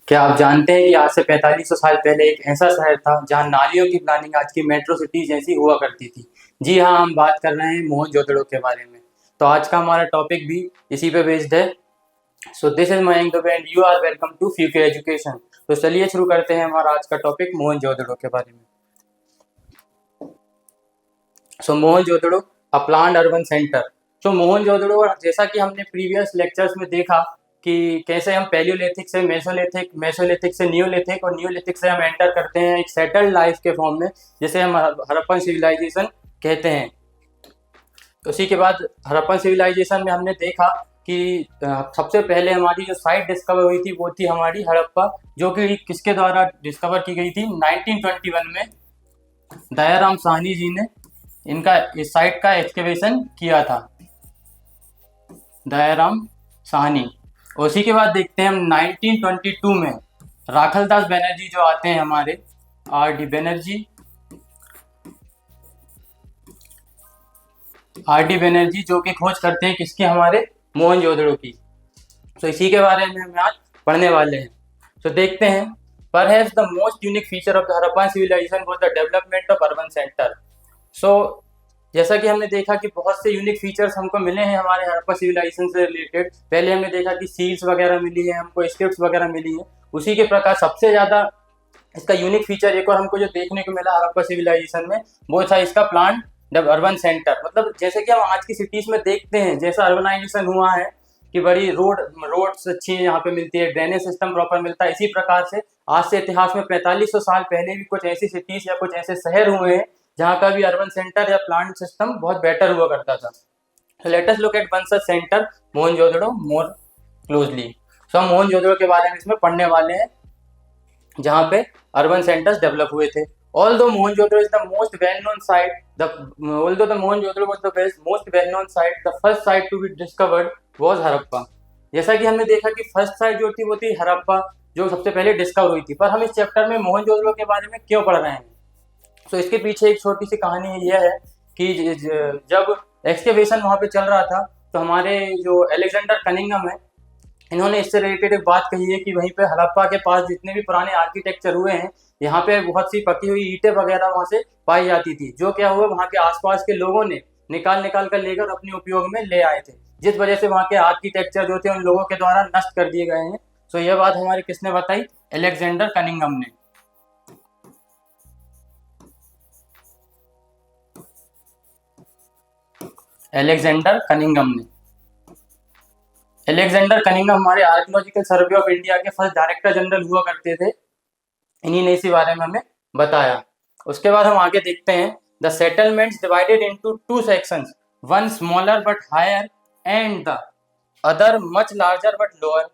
क्या आप जानते हैं कि आज से 4500 साल पहले एक ऐसा शहर था जहां नालियों की प्लानिंग आज की मेट्रो सिटी जैसी हुआ करती थी। जी हाँ, हम बात कर रहे हैं मोहनजोदड़ो के बारे में। तो आज का हमारा टॉपिक भी इसी पे बेस्ड है। So this is Mayank Dubey and you are welcome to future education. तो चलिए शुरू करते हैं हमारा आज का टॉपिक मोहनजोदड़ो के बारे में। So Mohenjodaro a planned urban centre. So Mohenjodaro, जैसा कि हमने प्रीवियस लेक्चर्स में देखा कि कैसे हम पैलियोलिथिक से मेसोलिथिक, मेसोलिथिक से न्यूलिथिक और न्यूलिथिक से हम एंटर करते हैं एक सेटल्ड लाइफ के फॉर्म में, जिसे हम हड़प्पन सिविलाइजेशन कहते हैं। उसी के बाद हड़प्पन सिविलाइजेशन में हमने देखा कि सबसे पहले हमारी जो साइट डिस्कवर हुई थी वो थी हमारी हड़प्पा, जो कि किसके द्वारा डिस्कवर की गई थी 1921 में। दयाराम साहनी जी ने इनका इस साइट का एक्सकेवेशन किया था, दयाराम साहनी। उसी के बाद देखते हैं हम 1922 में राखलदास बनर्जी जो आते हैं हमारे, आर डी बनर्जी जो कि खोज करते हैं किसकी, हमारे मोहनजोदड़ो की। तो इसी के बारे में हम आज पढ़ने वाले हैं। तो देखते हैं, perhaps the most unique feature of the Harappan civilisation was the development of urban centre. So जैसा कि हमने देखा कि बहुत से यूनिक फीचर्स हमको मिले हैं हमारे हड़प्पा सिविलाइजेशन से रिलेटेड। पहले हमने देखा कि सील्स वगैरह मिली है हमको, स्क्रिप्ट्स वगैरह मिली है। उसी के प्रकार सबसे ज़्यादा इसका यूनिक फीचर एक और हमको जो देखने को मिला हड़प्पा सिविलाइजेशन में, वो था इसका प्लान अर्बन सेंटर। मतलब जैसे कि हम आज की सिटीज में देखते हैं, जैसा अर्बनाइजेशन हुआ है कि बड़ी रोड्स अच्छी यहाँ पे मिलती है, ड्रेनेज सिस्टम प्रॉपर मिलता है। इसी प्रकार से आज से इतिहास में 4500 साल पहले भी कुछ ऐसी सिटीज या कुछ ऐसे शहर हुए हैं जहाँ का भी अर्बन सेंटर या प्लांट सिस्टम बहुत बेटर हुआ करता था। So let us look at one such center, Mohenjodaro, more closely. So हम मोहनजोदड़ो के बारे में इसमें पढ़ने वाले हैं जहाँ पे अर्बन सेंटर्स डेवलप हुए थे। Although Mohenjo-daro is the most well-known site, although the Mohenjo-daro was the most well-known site, the first site to be discovered was Harappa. जैसा कि हमने देखा कि फर्स्ट साइट जो थी वो थी हड़प्पा, जो सबसे पहले डिस्कवर हुई थी। पर हम इस चैप्टर में मोहनजोदड़ो के बारे में क्यों पढ़ रहे हैं? तो इसके पीछे एक छोटी सी कहानी यह है कि जब एक्सकेवेशन वहाँ पे चल रहा था तो हमारे जो अलेक्जेंडर कनिंघम है, इन्होंने इससे रिलेटेड एक बात कही है कि वहीं पे हड़प्पा के पास जितने भी पुराने आर्किटेक्चर हुए हैं, यहाँ पे बहुत सी पकी हुई ईंटें वगैरह वहाँ से पाई जाती थी, जो क्या हुआ वहाँ के आसपास के लोगों ने निकाल निकाल कर लेकर अपने उपयोग में ले आए थे, जिस वजह से वहाँ के आर्किटेक्चर जो थे उन लोगों के द्वारा नष्ट कर दिए गए हैं। तो यह बात हमारे किसने बताई? अलेक्जेंडर कनिंघम ने। अलेक्जेंडर कनिंघम ने अलेक्जेंडर कनिंघम हमारे आर्कियोलॉजिकल सर्वे ऑफ इंडिया के फर्स्ट डायरेक्टर जनरल हुआ करते थे। इन्हीं ने इसी बारे में हमें बताया। उसके बाद हम आगे देखते हैं, the settlements divided into two sections, one smaller but higher and the other much larger but lower.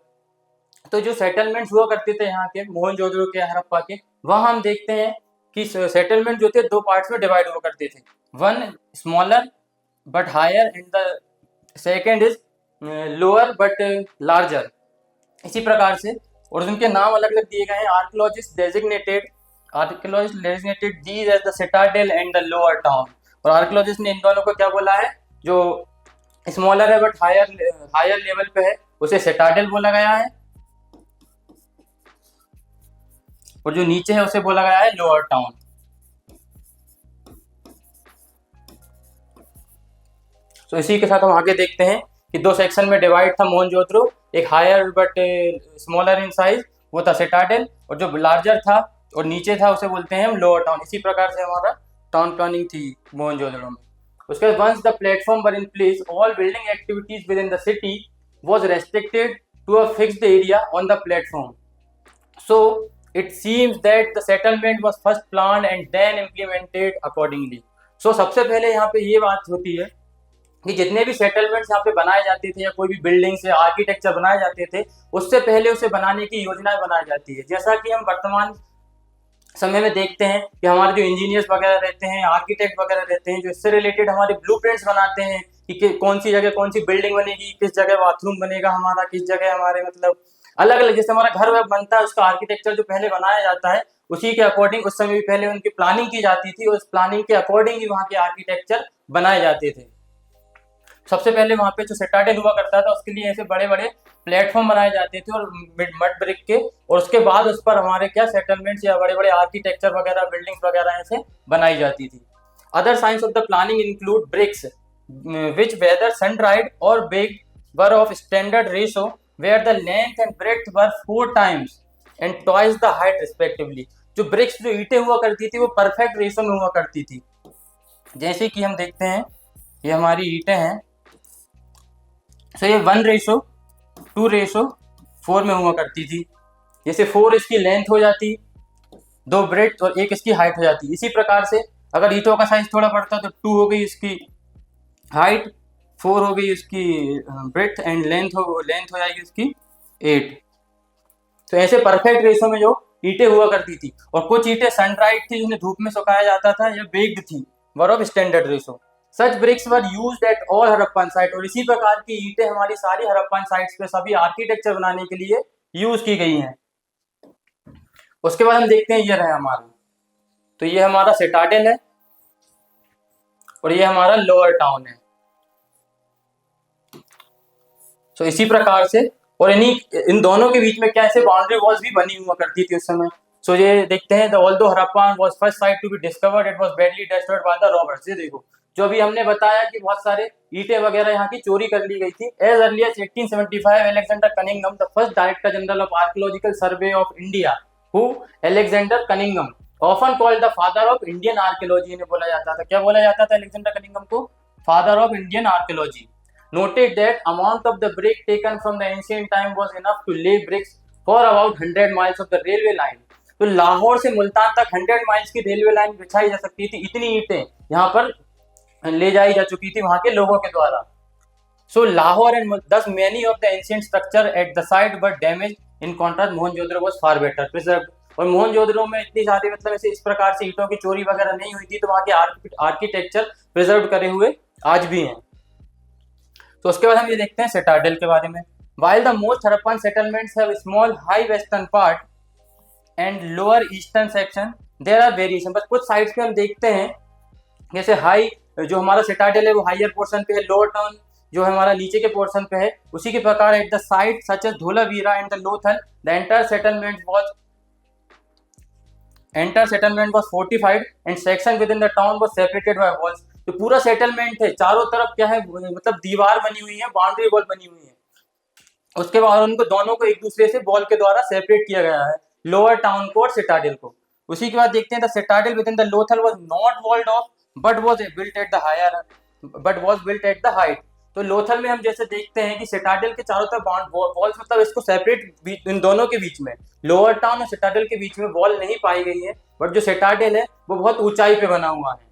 तो जो सेटलमेंट्स हुआ करते थे यहाँ के मोहनजोदड़ो के, हड़प्पा के, वहाँ हम देखते हैं कि सेटलमेंट जो थे दो पार्ट्स में डिवाइड हुआ करते थे, one smaller but higher and the second is lower but larger. इसी प्रकार से, और उनके नाम अलग अलग दिए गए हैं। Archaeologist designated these as the citadel and the lower town. और आर्कियोलॉजिस्ट ने इन दोनों को क्या बोला है? जो स्मॉलर है बट हायर लेवल पे है उसे सिटाडेल बोला गया है, और जो नीचे है उसे बोला गया है लोअर टाउन। तो इसी के साथ हम आगे देखते हैं कि दो सेक्शन में डिवाइड था मोहनजोदड़ो, एक higher but smaller in size वो था सिटाडेल, और जो लार्जर था और नीचे था उसे बोलते हैं हम लोअर टाउन। इसी प्रकार से हमारा टाउन प्लानिंग थी मोहनजोदड़ो में। उसके बाद once the platform were in place, all building activities within the city was restricted to a fixed area on the platform. So it seems that the settlement was first planned and then implemented accordingly. So सबसे पहले यहाँ पे ये बात होती है कि जितने भी सेटलमेंट्स यहाँ पे बनाए जाते थे या कोई भी बिल्डिंग से आर्किटेक्चर बनाए जाते थे, उससे पहले उसे बनाने की योजनाएं बनाई जाती है। जैसा कि हम वर्तमान समय में देखते हैं कि हमारे जो इंजीनियर्स वगैरह रहते हैं, आर्किटेक्ट वगैरह रहते हैं, जो इससे रिलेटेड हमारे ब्लूप्रिंट्स बनाते हैं कि कौन सी जगह कौन सी बिल्डिंग बनेगी, किस जगह बाथरूम बनेगा हमारा, किस जगह हमारे मतलब अलग अलग, जैसे हमारा घर बनता है उसका आर्किटेक्चर जो पहले बनाया जाता है उसी के अकॉर्डिंग उस समय भी पहले उनकी प्लानिंग की जाती थी, और उस प्लानिंग के अकॉर्डिंग ही वहाँ के आर्किटेक्चर बनाए जाते थे। सबसे पहले वहाँ पे जो सिटाडेल हुआ करता था उसके लिए ऐसे बड़े बड़े प्लेटफॉर्म बनाए जाते थे और मड ब्रिक के, और उसके बाद उस पर हमारे क्या सेटलमेंट्स या बड़े बड़े आर्किटेक्चर वगैरह बिल्डिंग्स वगैरह ऐसे बनाई जाती थी। Other science of the planning include bricks which whether sun-dried or baked were of standard ratio where the length and breadth were 4 times and twice the height respectively। जो ब्रिक्स जो ईंटें हुआ करती थी वो परफेक्ट रेशो में हुआ करती थी। जैसे कि हम देखते हैं ये हमारी ईंटें हैं, तो ये 1:2:4 में हुआ करती थी। जैसे 4 इसकी लेंथ हो जाती, 2 ब्रेड्थ और 1 इसकी हाइट हो जाती। इसी प्रकार से अगर ईंटों का साइज थोड़ा बढ़ता तो 2 हो गई इसकी हाइट, 4 हो गई इसकी ब्रेड्थ एंड लेंथ हो जाएगी इसकी 8। तो ऐसे परफेक्ट रेशो में जो ईंटें हुआ करती थी, और कुछ ईंटें सन ड्राइड थी जिन्हें धूप में सुखाया जाता था, या बेक्ड थी were of standard ratio. Such bricks were used at all Harappan site. और इसी प्रकार की ईंटें हमारी सारी हड़प्पन साइट्स पे सभी आर्किटेक्चर बनाने के लिए यूज की गई हैं। उसके बाद हम देखते हैं ये रहा हमारा, तो ये हमारा सिटाडेल है और ये हमारा लोअर टाउन है। तो इसी प्रकार से, और इन दोनों के बीच में क्या ऐसे बाउंड्री वॉल्स भी बनी हुआ करती थी उस समय। सो ये देखते हैं, although Harappa was first site to be discovered, it was badly destroyed by the robbers. ये देखो, जो अभी हमने बताया कि बहुत सारे ईंटें वगैरह यहाँ की चोरी कर ली गई थी। As early as 1875 Alexander Cunningham, the first director general of archaeological survey of India, who Alexander Cunningham often called the father of Indian archaeology, ने बोला जाता था। क्या बोला जाता था अलेक्जेंडर कनिंघम को? Father of Indian archaeology. Noted that amount of the brick taken from the ancient time was enough to lay bricks for about 100 miles of the railway line। तो लाहौर से मुल्तान तक 100 माइल्स की रेलवे लाइन बिछाई जा सकती थी, इतनी ईंटें यहाँ पर ले जाई जा चुकी थी वहां के लोगों के द्वारा। So Lahore and thus many of the ancient structure at the site were damaged। In contrast Mohenjodaro was far better preserved। और मोहनजोदड़ो में इतनी सारी मतलब ऐसे इस प्रकार से ईंटों की चोरी वगैरह नहीं हुई थी, तो वहाँ के आर्किटेक्चर प्रिजर्व करे हुए आज भी हैं। तो उसके बाद हम ये देखते हैं सिटाडेल के बारे में। While the most Harappan settlements have a small high western part and lower eastern section, there are variation। बस कुछ साइड्स पे हम देखते हैं, जैसे हाई जो हमारा सिटाडेल है वो हाइयर पोर्शन पे है, लोअर टाउन जो है हमारा नीचे के पोर्शन पे है। उसी के प्रकार at the site such as Dholavira and the Lothal the entire settlement was fortified and section within the town was separated by walls. तो पूरा सेटलमेंट है, चारों तरफ क्या है मतलब दीवार बनी हुई है, बाउंड्री वॉल बनी हुई है। उसके बाद उनको दोनों को एक दूसरे से वॉल के द्वारा सेपरेट किया गया है, लोअर टाउन को और सिटाडेल को। उसी के बाद देखते हैं the citadel within the Lothal was not walled off but was built at the height. तो लोथल में हम जैसे देखते हैं कि सिटाडेल के चारों तरफ वॉल्स मतलब इसको सेपरेट इन दोनों के बीच में, लोअर टाउन और सिटाडेल के बीच में वॉल नहीं पाई गई है, बट जो सिटाडेल है वो बहुत ऊंचाई पे बना हुआ है।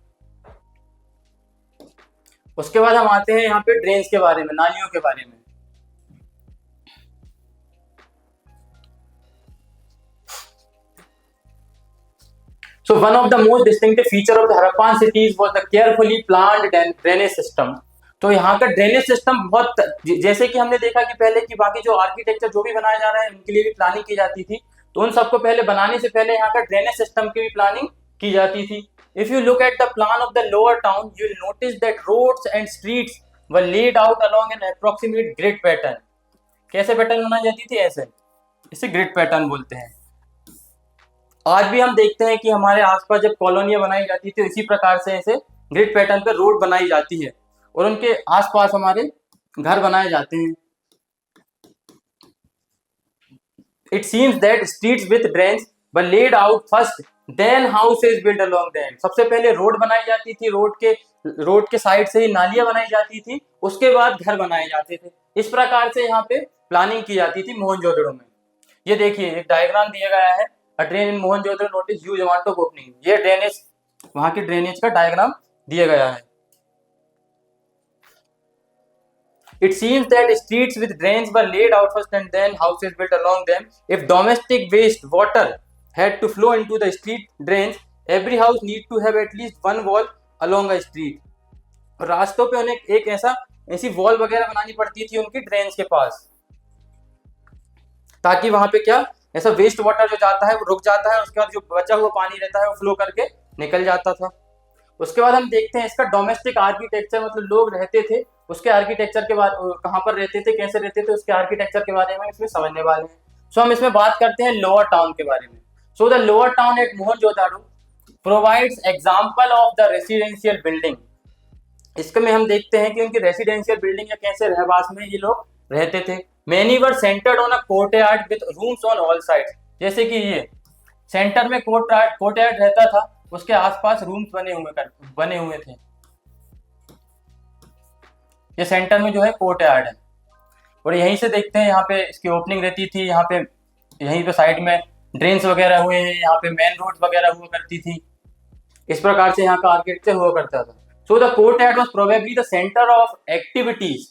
उसके बाद हम आते हैं यहाँ पे ड्रेन्स के बारे में, नालियों के बारे में। So one of the most distinctive feature of the Harappan cities was the carefully planned drainage system। तो यहाँ का ड्रेनेज सिस्टम बहुत, जैसे कि हमने देखा कि पहले की बाकी जो आर्किटेक्चर जो भी बनाया जा रहा है उनके लिए भी प्लानिंग की जाती थी, तो उन सबको पहले बनाने से पहले यहाँ का ड्रेनेज सिस्टम की भी प्लानिंग की जाती थी। If you look at the plan of the lower town, you will notice that roads and streets were laid out along an approximate grid pattern। कैसे पैटर्न बनाई जाती थी? ऐसे, इसे ग्रिड पैटर्न बोलते हैं। आज भी हम देखते हैं कि हमारे आसपास जब कॉलोनियां बनाई जाती थी इसी प्रकार से ऐसे ग्रिड पैटर्न पर रोड बनाई जाती है और उनके आसपास हमारे घर बनाए जाते हैं। It seems that streets with drains were laid out first, then houses built along them। सबसे पहले रोड बनाई जाती थी, रोड के साइड से ही नालियां बनाई जाती थी, उसके बाद घर बनाए जाते थे। इस प्रकार से यहाँ पे प्लानिंग की जाती थी मोहनजोदड़ो में। ये देखिए एक डायग्राम दिया गया है, a drain in Mohenjodaro notice huge amount of opening. ये ड्रेनेज, वहां के ड्रेनेज का डायग्राम दिया गया है। It seems that streets with drains were laid out first and then houses built along them। If domestic waste water had to flow into the street drains, every house need to have at least one wall along a street। रास्तों पे उन्हें एक ऐसी wall वगैरह बनानी पड़ती थी उनकी ड्रेन्स के पास, ताकि वहां पे क्या ऐसा वेस्ट वाटर जो जाता है वो रुक जाता है, उसके बाद जो बचा हुआ पानी रहता है वो फ्लो करके निकल जाता था। उसके बाद हम देखते हैं इसका डोमेस्टिक आर्किटेक्चर, मतलब लोग रहते थे उसके आर्किटेक्चर के बारे, कहाँ पर रहते थे, कैसे रहते थे, उसके आर्किटेक्चर के बारे में इसमें समझने वाले हैं। सो हम इसमें बात करते हैं लोअर टाउन के बारे में। So the lower town eight Mohenjodaro provides example of the residential building. इसके में हम देखते हैं कि उनकी रेसिडेंशियल बिल्डिंग या कैसे रहवास में ये लोग रहते थे। Many were centred on a courtyard with rooms on all sides. जैसे कि ये सेंटर में कोर्टयार्ड रहता था, उसके आसपास रूम्स बने हुए थे। ये सेंटर में जो है कोर्टयार्ड है, और यहीं से देखते हैं यहाँ पे इसकी ओपनिंग रहती थी, यहाँ पे यहीं पे साइड में ड्रेन्स वगैरह हुए हैं, यहाँ पे मेन रोड वगैरह हुआ करती थी। इस प्रकार से यहाँ का आर्किटेक्चर हुआ करता था। So the courtyard was probably the centre of activities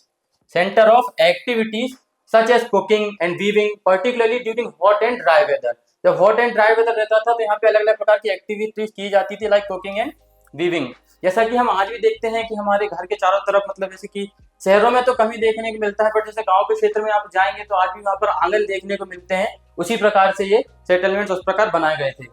such as cooking and weaving, particularly during hot and dry weather. जब हॉट एंड ड्राई वेदर रहता था तो यहाँ पे अलग अलग प्रकार की एक्टिविटीज की जाती थी, लाइक कुकिंग एंड वीविंग। जैसा कि हम आज भी देखते हैं कि हमारे घर के चारों तरफ, मतलब जैसे कि शहरों में तो कमी देखने को मिलता है, पर जैसे गांव के क्षेत्र में आप जाएंगे तो आज भी वहां पर आंगन देखने को मिलते हैं। उसी प्रकार से ये सेटलमेंट्स उस प्रकार बनाए गए थे।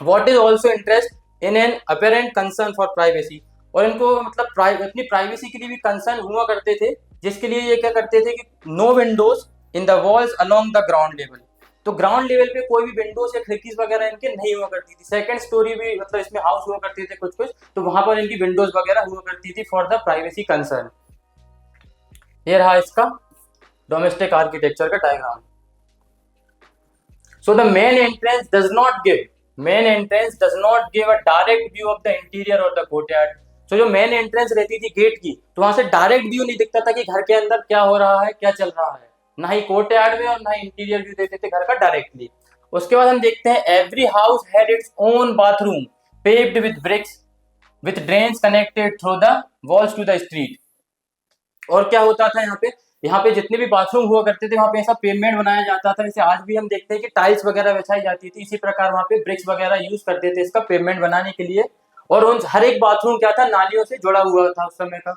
What is also interest in an apparent concern for privacy, और इनको मतलब अपनी प्राइवेसी के लिए भी कंसर्न हुआ करते थे, जिसके लिए ये क्या करते थे कि no windows in the walls along the ground level. तो ग्राउंड लेवल पे कोई भी विंडोज या खिड़कीज वगैरह इनके नहीं हुआ करती थी। सेकंड स्टोरी भी मतलब इसमें हाउस हुआ करते थे कुछ कुछ, तो वहां पर इनकी विंडोज वगैरह हुआ करती थी फॉर द प्राइवेसी कंसर्न। ये रहा इसका डोमेस्टिक आर्किटेक्चर का diagram. So the main entrance does not give a direct view of the interior और द कोर्टयार्ड। तो जो मेन एंट्रेंस रहती थी गेट की, तो वहां से डायरेक्ट व्यू नहीं दिखता था कि घर के अंदर क्या हो रहा है, क्या चल रहा है, ना ही कोर्टयार्ड में और ना ही इंटीरियर व्यू देते थे घर का डायरेक्टली। उसके बाद हम देखते हैं every house had its own bathroom paved with bricks with drains connected through the walls to the street. और क्या होता था यहाँ पे जितने भी बाथरूम हुआ करते थे वहां पे ऐसा पेवमेंट बनाया जाता था। जैसे आज भी हम देखते हैं कि टाइल्स वगैरह बिछाई जाती थी, इसी प्रकार वहां पे ब्रिक्स वगैरह यूज करते थे इसका पेवमेंट बनाने के लिए। और उन हर एक बाथरूम क्या था, नालियों से जुड़ा हुआ था उस समय का।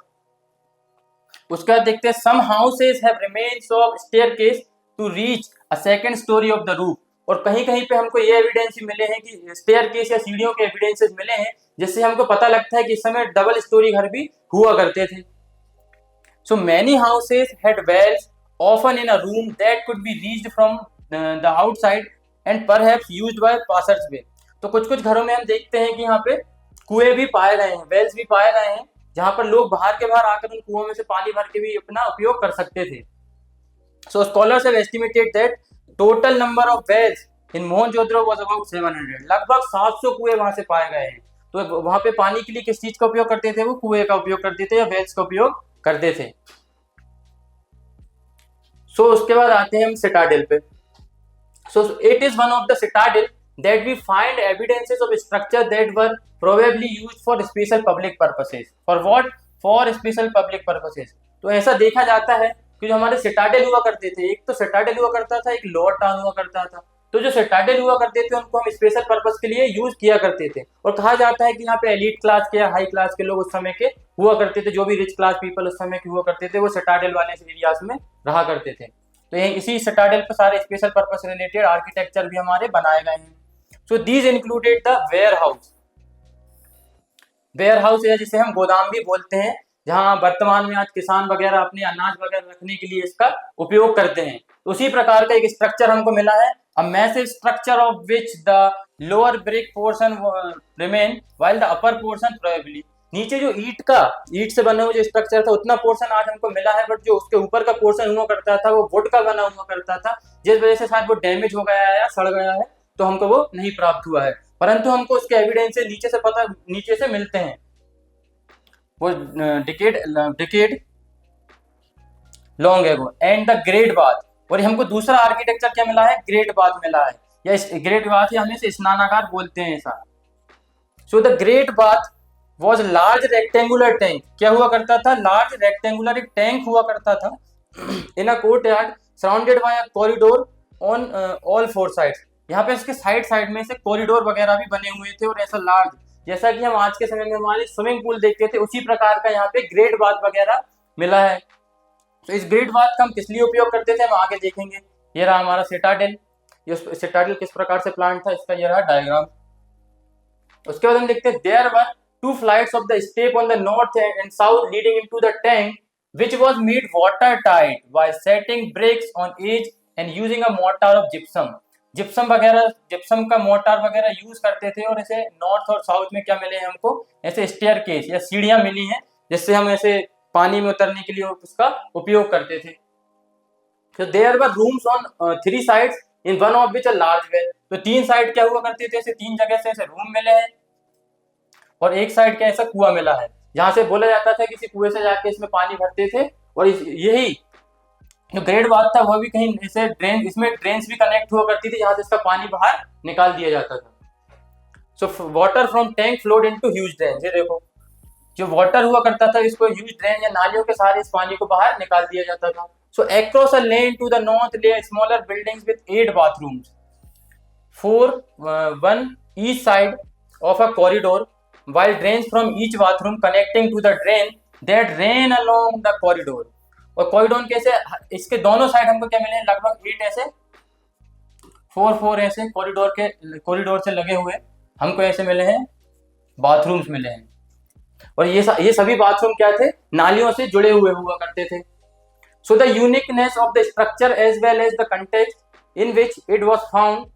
उसके बाद देखते हैं some houses have remains of staircase to reach a second storey of the roof. और कहीं कहीं पे हमको ये एविडेंस मिले हैं कि स्टेयरकेस या सीढ़ियों के एविडेंसेस मिले हैं, जिससे हमको पता लगता है कि इस समय डबल स्टोरी घर भी हुआ करते थे। So many houses had wells, often in a room that could be reached from the outside and perhaps used by passers-by। तो कुछ कुछ घरों में हम देखते हैं कि यहाँ पे कुएं भी पाए गए हैं, वेल्स भी पाए गए हैं, जहां पर लोग बाहर के बाहर आकर उन कुओं में से पानी भर के भी अपना उपयोग कर सकते थे। So scholars have estimated that total number of wells in Mohenjodaro was about 700। लगभग 700 कुएं वहां से पाए गए हैं। तो वहां पे पानी के लिए किस चीज का उपयोग करते थे, वो कुएं का उपयोग करते थे या वेल्स का उपयोग करते थे। सो उसके बाद आते हैं हम सिटाडेल पे। So it is one of the citadel that we find evidences of structure that were probably used for special public purposes. For what? For special public purposes. तो ऐसा देखा जाता है कि जो हमारे सिटाडेल हुआ करते थे, एक तो सिटाडेल हुआ करता था, एक लोअर टाउन हुआ करता था। तो जो सिटाडेल हुआ करते थे उनको हम स्पेशल पर्पस के लिए यूज किया करते थे। और कहा जाता है कि यहाँ पे एलीट क्लास के या हाई क्लास के लोग उस समय के हुआ करते थे, जो भी रिच क्लास पीपल उस समय के हुआ करते थे, वो सिटाडेल वाले एरियाज में रहा करते थे। तो यही इसी सिटाडेल पर सारे स्पेशल पर्पस रिलेटेड आर्किटेक्चर भी हमारे बनाए गए हैं। So these included the warehouse है जिसे हम गोदाम भी बोलते हैं, जहां वर्तमान में आज किसान वगैरह अपने अनाज वगैरह रखने के लिए इसका उपयोग करते हैं। तो उसी प्रकार का एक स्ट्रक्चर हमको मिला है, a massive structure of which the lower brick portion remain while the upper portion probably. नीचे जो ईट से बना हुआ जो स्ट्रक्चर था उतना पोर्शन आज हमको मिला है, बट जो उसके ऊपर का पोर्शन हुआ करता था वो वुड का बना हुआ करता था, जिस वजह से शायद वो डैमेज हो गया है या सड़ गया है, तो हमको वो नहीं प्राप्त हुआ है। परंतु हमको उसके एविडेंस से नीचे से मिलते हैं वो decade long ago and the great bath. और हमको दूसरा आर्किटेक्चर क्या मिला है, ग्रेट बाथ मिला है, या ग्रेट बाथ या हम इसे स्नानागार बोलते हैं ऐसा। So the great bath was large rectangular tank. क्या हुआ करता था, लार्ज रेक्टेंगुलर एक टैंक हुआ करता था in a courtyard surrounded by a corridor on all four sides. यहाँ पे इसके साइड में से कॉरिडोर वगैरह भी बने हुए थे, और ऐसा लार्ज, जैसा कि हम आज के समय में हमारे स्विमिंग पूल देखते थे, उसी प्रकार का यहाँ पे ग्रेट बाथ वगैरह मिला है। तो इस ग्रेट बाथ का हम किस लिए उपयोग करते थे हम आगे देखेंगे। ये रहा हमारा सिटाडेल, ये सिटाडेल किस प्रकार से प्लांट था, इसका ये रहा डायग्राम। उसके बाद हम देखते हैं there were 2 flights of the step on the north and south leading into the tank, which was made watertight by setting bricks on edge and using a mortar of gypsum. Gypsum का mortar वगैरह use करते थे, और ऐसे north और south में क्या मिले हैं हमको, ऐसे स्टेयरकेस या सीढ़ियां मिली हैं जिससे हम ऐसे पानी में उतरने के लिए उसका उपयोग करते थे. So there were rooms on 3 sides, in one of which a large well. तो 3 साइड क्या हुआ करते थे, ऐसे 3 जगह से ऐसे रूम मिले हैं और एक साइड क्या ऐसा कुआं मिला है, जहां से बोला जाता था किसी कुएं से जाके इसमें पानी भरते थे. और यही जो ग्रेट बात था वो भी कहीं ऐसे ड्रेन, इसमें ड्रेन्स भी कनेक्ट हुआ करती थी जहां से इसका पानी बाहर निकाल दिया जाता था. So water from tank flowed into huge drain. ये देखो जो वाटर हुआ करता था इसको ह्यूज ड्रेन या नालियों के सहारे इस पानी को बाहर निकाल दिया जाता था. So across a lane to the north lay smaller buildings with 8 bathrooms, 1 each side of a corridor, while drains from each bathroom connecting to the drain that ran along the corridor. और corridor कैसे, इसके दोनों side हमको क्या मिले हैं, लगभग 8 ऐसे 4 ऐसे कॉरिडोर से लगे हुए हमको ऐसे मिले हैं बाथरूम्स मिले हैं. और ये सभी बाथरूम क्या थे, नालियों से जुड़े हुए हुआ करते थे. So the uniqueness of the structure as well as the context in which it was found,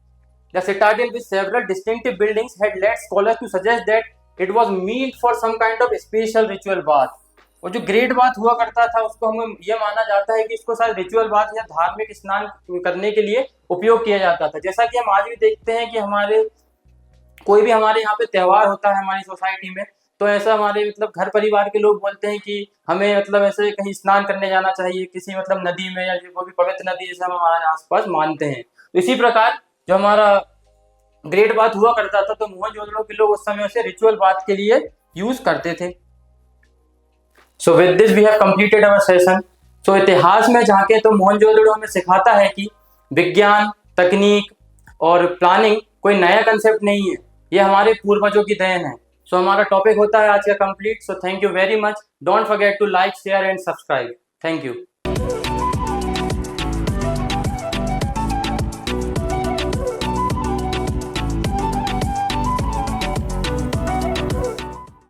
the citadel with several distinctive buildings had led scholars to suggest that it was meant for some kind of special ritual bath. और जो great bath हुआ करता था उसको हमें यह माना जाता है कि इसको शायद रिचुअल बाथ या धार्मिक स्नान करने के लिए उपयोग किया जाता था. जैसा कि हम आज भी देखते हैं कि कोई भी हमारे यहाँ पे त्योहार होता है हमारी सोसाइटी में, तो ऐसा हमारे मतलब घर परिवार के लोग बोलते हैं कि हमें मतलब ऐसे कहीं स्नान करने जाना चाहिए किसी मतलब नदी में, या जो भी पवित्र नदी जैसे हम हमारे आसपास मानते हैं. तो इसी प्रकार जो हमारा ग्रेट बाथ हुआ करता था तो मोहनजोदड़ो के लोग उस समय उसे रिचुअल बाथ के लिए यूज करते थे. So with this we have completed our session. So इतिहास में जाके तो मोहनजोदड़ो हमें सिखाता है कि विज्ञान, तकनीक और प्लानिंग कोई नया कंसेप्ट नहीं है, ये हमारे पूर्वजों की देन है. सो हमारा टॉपिक होता है आज का complete. So thank you very much. Don't forget to like, share and subscribe. Thank you.